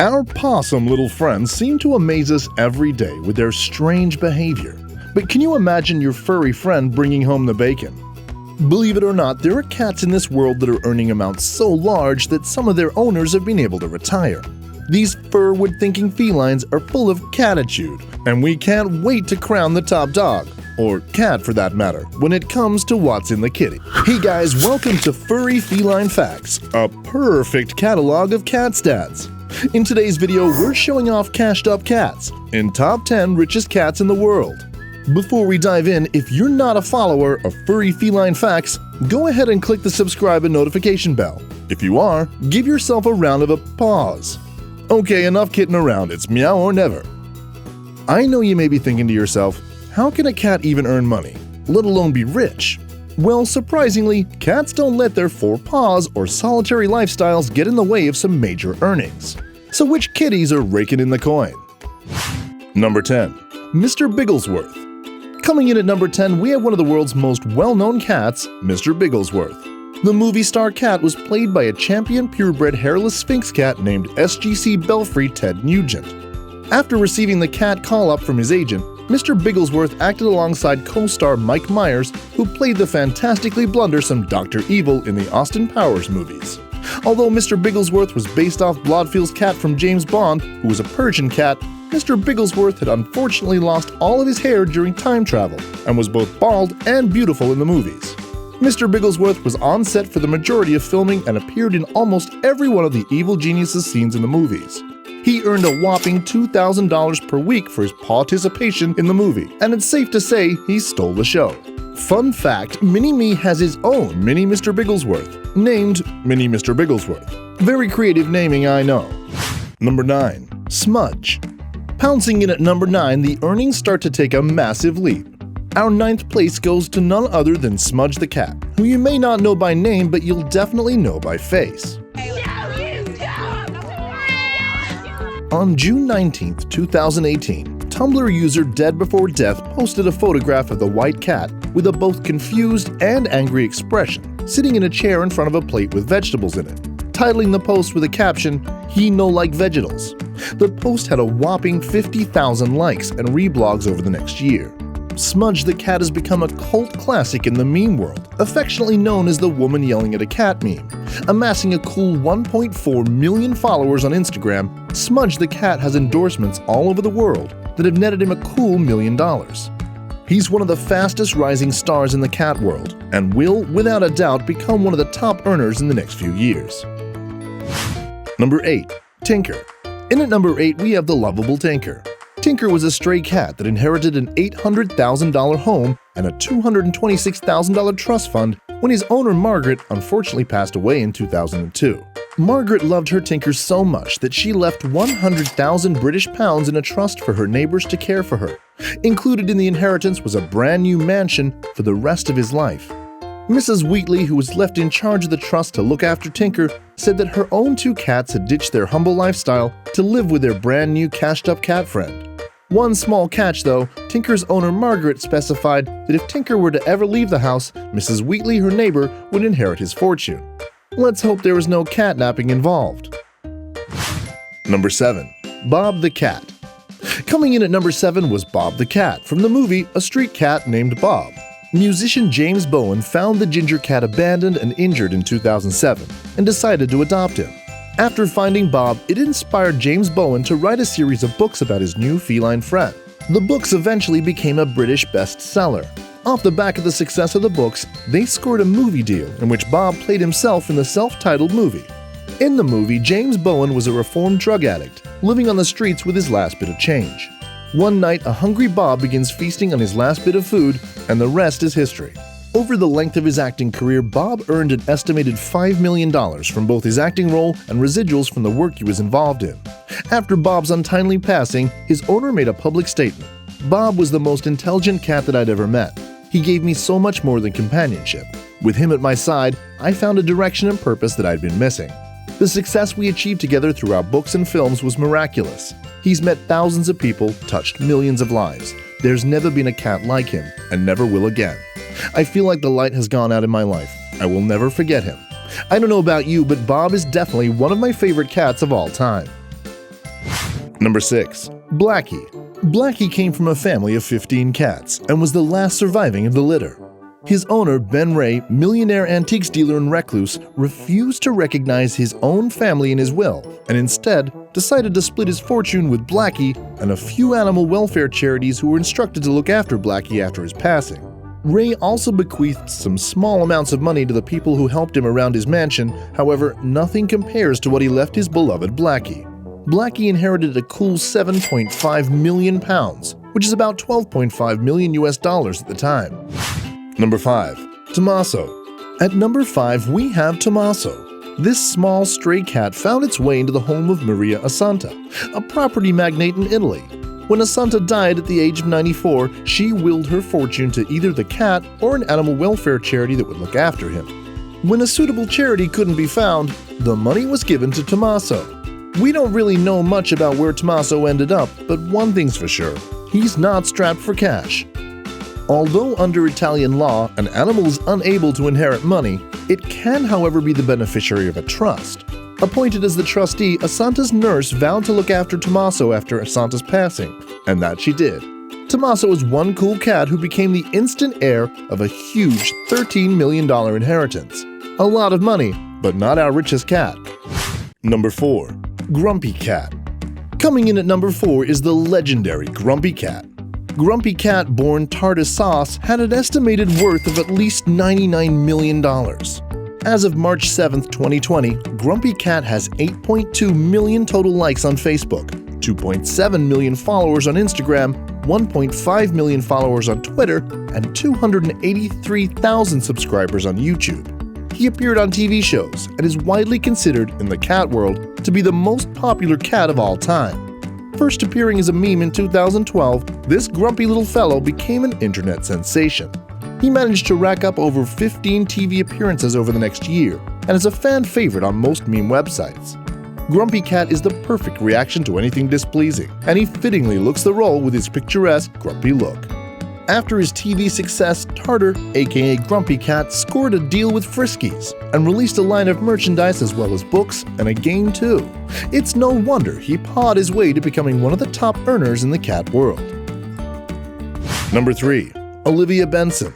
Our possum little friends seem to amaze us every day with their strange behavior. But can you imagine your furry friend bringing home the bacon? Believe it or not, there are cats in this world that are earning amounts so large that some of their owners have been able to retire. These furward-thinking felines are full of cattitude, and we can't wait to crown the top dog, or cat for that matter, when it comes to what's in the kitty. Hey guys, welcome to Furry Feline Facts, a perfect catalog of cat stats. In today's video, we're showing off cashed-up cats in top 10 richest cats in the world. Before we dive in, if you're not a follower of Furry Feline Facts, go ahead and click the subscribe and notification bell. If you are, give yourself a round of applause. Okay, enough kidding around, it's meow or never. I know you may be thinking to yourself, how can a cat even earn money, let alone be rich? Well, surprisingly, cats don't let their four paws or solitary lifestyles get in the way of some major earnings. So which kitties are raking in the coin? Number 10. Mr. Biglesworth. Coming in at number 10, we have one of the world's most well-known cats, Mr. Biglesworth. The movie star cat was played by a champion purebred hairless Sphynx cat named SGC Belfry Ted Nugent. After receiving the cat call-up from his agent, Mr. Biglesworth acted alongside co-star Mike Myers, who played the fantastically blundersome Dr. Evil in the Austin Powers movies. Although Mr. Biglesworth was based off Blofield's cat from James Bond, who was a Persian cat, Mr. Biglesworth had unfortunately lost all of his hair during time travel and was both bald and beautiful in the movies. Mr. Biglesworth was on set for the majority of filming and appeared in almost every one of the evil genius's scenes in the movies. He earned a whopping $2,000 per week for his participation in the movie, and it's safe to say he stole the show. Fun fact, Mini-Me has his own Mini Mr. Biglesworth, named Mini Mr. Biglesworth. Very creative naming, I know. Number 9. Smudge. Pouncing in at number 9, the earnings start to take a massive leap. Our 9th place goes to none other than Smudge the Cat, who you may not know by name, but you'll definitely know by face. On June 19, 2018, Tumblr user Dead Before Death posted a photograph of the white cat with a both confused and angry expression, sitting in a chair in front of a plate with vegetables in it, titling the post with a caption, "He no like vegetals." The post had a whopping 50,000 likes and reblogs over the next year. Smudge the Cat has become a cult classic in the meme world, affectionately known as the woman yelling at a cat meme. Amassing a cool 1.4 million followers on Instagram, Smudge the Cat has endorsements all over the world that have netted him a cool $1 million. He's one of the fastest rising stars in the cat world and will, without a doubt, become one of the top earners in the next few years. Number 8. Tinker. In at number 8, we have the lovable Tinker. Tinker was a stray cat that inherited an $800,000 home and a $226,000 trust fund when his owner Margaret unfortunately passed away in 2002. Margaret loved her Tinker so much that she left 100,000 British pounds in a trust for her neighbors to care for her. Included in the inheritance was a brand new mansion for the rest of his life. Mrs. Wheatley, who was left in charge of the trust to look after Tinker, said that her own 2 cats had ditched their humble lifestyle to live with their brand new cashed-up cat friend. One small catch though, Tinker's owner Margaret specified that if Tinker were to ever leave the house, Mrs. Wheatley, her neighbor, would inherit his fortune. Let's hope there was no catnapping involved. Number 7. Bob the Cat. Coming in at number 7 was Bob the Cat from the movie A Street Cat Named Bob. Musician James Bowen found the ginger cat abandoned and injured in 2007 and decided to adopt him. After finding Bob, it inspired James Bowen to write a series of books about his new feline friend. The books eventually became a British bestseller. Off the back of the success of the books, they scored a movie deal in which Bob played himself in the self-titled movie. In the movie, James Bowen was a reformed drug addict, living on the streets with his last bit of change. One night, a hungry Bob begins feasting on his last bit of food, and the rest is history. Over the length of his acting career, Bob earned an estimated $5 million from both his acting role and residuals from the work he was involved in. After Bob's untimely passing, his owner made a public statement. "Bob was the most intelligent cat that I'd ever met. He gave me so much more than companionship. With him at my side, I found a direction and purpose that I'd been missing." The success we achieved together through our books and films was miraculous. He's met thousands of people, touched millions of lives. There's never been a cat like him, and never will again. I feel like the light has gone out in my life. I will never forget him. I don't know about you, but Bob is definitely one of my favorite cats of all time. Number 6. Blackie. Blackie came from a family of 15 cats and was the last surviving of the litter. His owner, Ben Ray, millionaire antiques dealer and recluse, refused to recognize his own family in his will and instead decided to split his fortune with Blackie and a few animal welfare charities who were instructed to look after Blackie after his passing. Ray also bequeathed some small amounts of money to the people who helped him around his mansion, however, nothing compares to what he left his beloved Blackie. Blackie inherited a cool £7.5 million, which is about $12.5 million at the time. Number 5. Tommaso. At number 5, we have Tommaso. This small stray cat found its way into the home of Maria Assunta, a property magnate in Italy. When Assunta died at the age of 94, she willed her fortune to either the cat or an animal welfare charity that would look after him. When a suitable charity couldn't be found, the money was given to Tommaso. We don't really know much about where Tommaso ended up, but one thing's for sure, he's not strapped for cash. Although under Italian law, an animal is unable to inherit money, it can, however, be the beneficiary of a trust. Appointed as the trustee, Assunta's nurse vowed to look after Tommaso after Assunta's passing, and that she did. Tommaso is one cool cat who became the instant heir of a huge $13 million inheritance. A lot of money, but not our richest cat. Number 4. Grumpy Cat. Coming in at number 4 is the legendary Grumpy Cat. Grumpy Cat, born Tartar Sauce, had an estimated worth of at least $99 million. As of March 7, 2020, Grumpy Cat has 8.2 million total likes on Facebook, 2.7 million followers on Instagram, 1.5 million followers on Twitter, and 283,000 subscribers on YouTube. He appeared on TV shows and is widely considered in the cat world to be the most popular cat of all time. First appearing as a meme in 2012, this grumpy little fellow became an internet sensation. He managed to rack up over 15 TV appearances over the next year and is a fan favorite on most meme websites. Grumpy Cat is the perfect reaction to anything displeasing, and he fittingly looks the role with his picturesque, grumpy look. After his TV success, Tartar, aka Grumpy Cat, scored a deal with Friskies and released a line of merchandise as well as books and a game too. It's no wonder he pawed his way to becoming one of the top earners in the cat world. Number 3. Olivia Benson.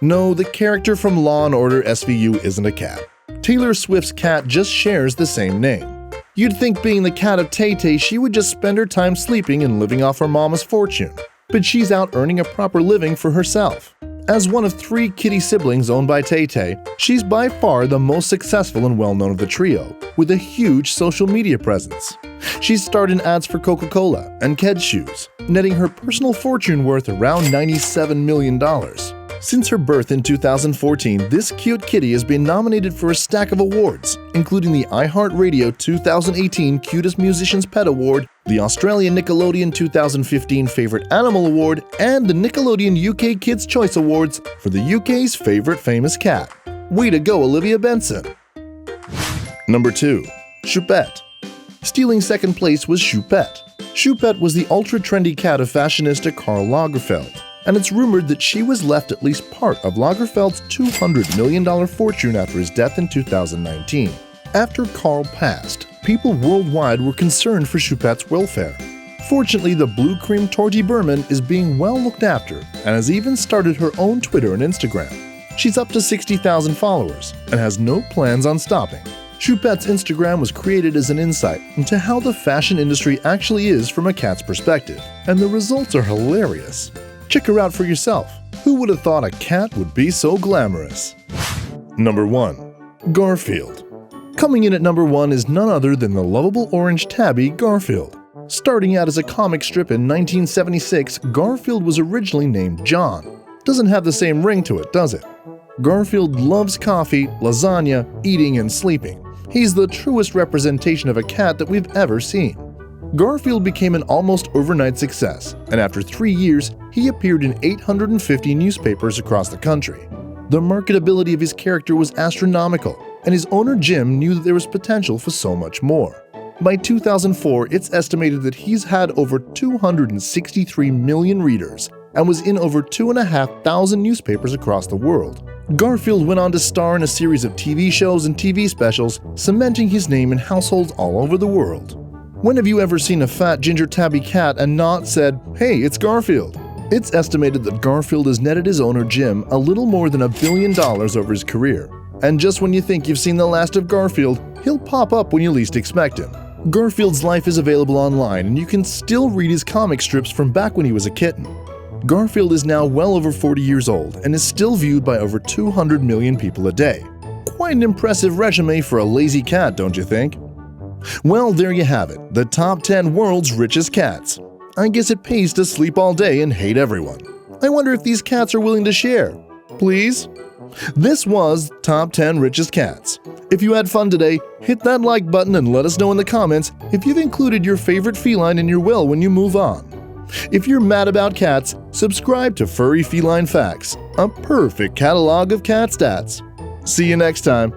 No, the character from Law & Order SVU isn't a cat. Taylor Swift's cat just shares the same name. You'd think being the cat of Tay-Tay she would just spend her time sleeping and living off her mama's fortune. But she's out earning a proper living for herself. As one of 3 kitty siblings owned by Tay-Tay, she's by far the most successful and well-known of the trio, with a huge social media presence. She's starred in ads for Coca-Cola and Keds shoes, netting her personal fortune worth around $97 million. Since her birth in 2014, this cute kitty has been nominated for a stack of awards, including the iHeartRadio 2018 Cutest Musician's Pet Award, the Australian Nickelodeon 2015 Favourite Animal Award, and the Nickelodeon UK Kids' Choice Awards for the UK's favourite famous cat. Way to go, Olivia Benson! Number 2. Chupette. Stealing second place was Chupette. Chupette was the ultra-trendy cat of fashionista Karl Lagerfeld, and it's rumored that she was left at least part of Lagerfeld's $200 million fortune after his death in 2019. After Karl passed, people worldwide were concerned for Chupette's welfare. Fortunately, the blue cream Torty Berman is being well looked after and has even started her own Twitter and Instagram. She's up to 60,000 followers and has no plans on stopping. Chupette's Instagram was created as an insight into how the fashion industry actually is from a cat's perspective, and the results are hilarious. Check her out for yourself. Who would have thought a cat would be so glamorous? Number 1. Garfield. Coming in at number 1 is none other than the lovable orange tabby Garfield. Starting out as a comic strip in 1976, Garfield was originally named John. Doesn't have the same ring to it, does it? Garfield loves coffee, lasagna, eating, and sleeping. He's the truest representation of a cat that we've ever seen. Garfield became an almost overnight success, and after 3 years, he appeared in 850 newspapers across the country. The marketability of his character was astronomical, and his owner Jim knew that there was potential for so much more. By 2004, it's estimated that he's had over 263 million readers and was in over 2,500 newspapers across the world. Garfield went on to star in a series of TV shows and TV specials, cementing his name in households all over the world. When have you ever seen a fat ginger tabby cat and not said, "Hey, it's Garfield"? It's estimated that Garfield has netted his owner Jim a little more than $1 billion over his career. And just when you think you've seen the last of Garfield, he'll pop up when you least expect him. Garfield's life is available online, and you can still read his comic strips from back when he was a kitten. Garfield is now well over 40 years old and is still viewed by over 200 million people a day. Quite an impressive resume for a lazy cat, don't you think? Well, there you have it, the top 10 world's richest cats. I guess it pays to sleep all day and hate everyone. I wonder if these cats are willing to share. Please? This was Top 10 Richest Cats. If you had fun today, hit that like button and let us know in the comments if you've included your favorite feline in your will when you move on. If you're mad about cats, subscribe to Furry Feline Facts, a perfect catalog of cat stats. See you next time.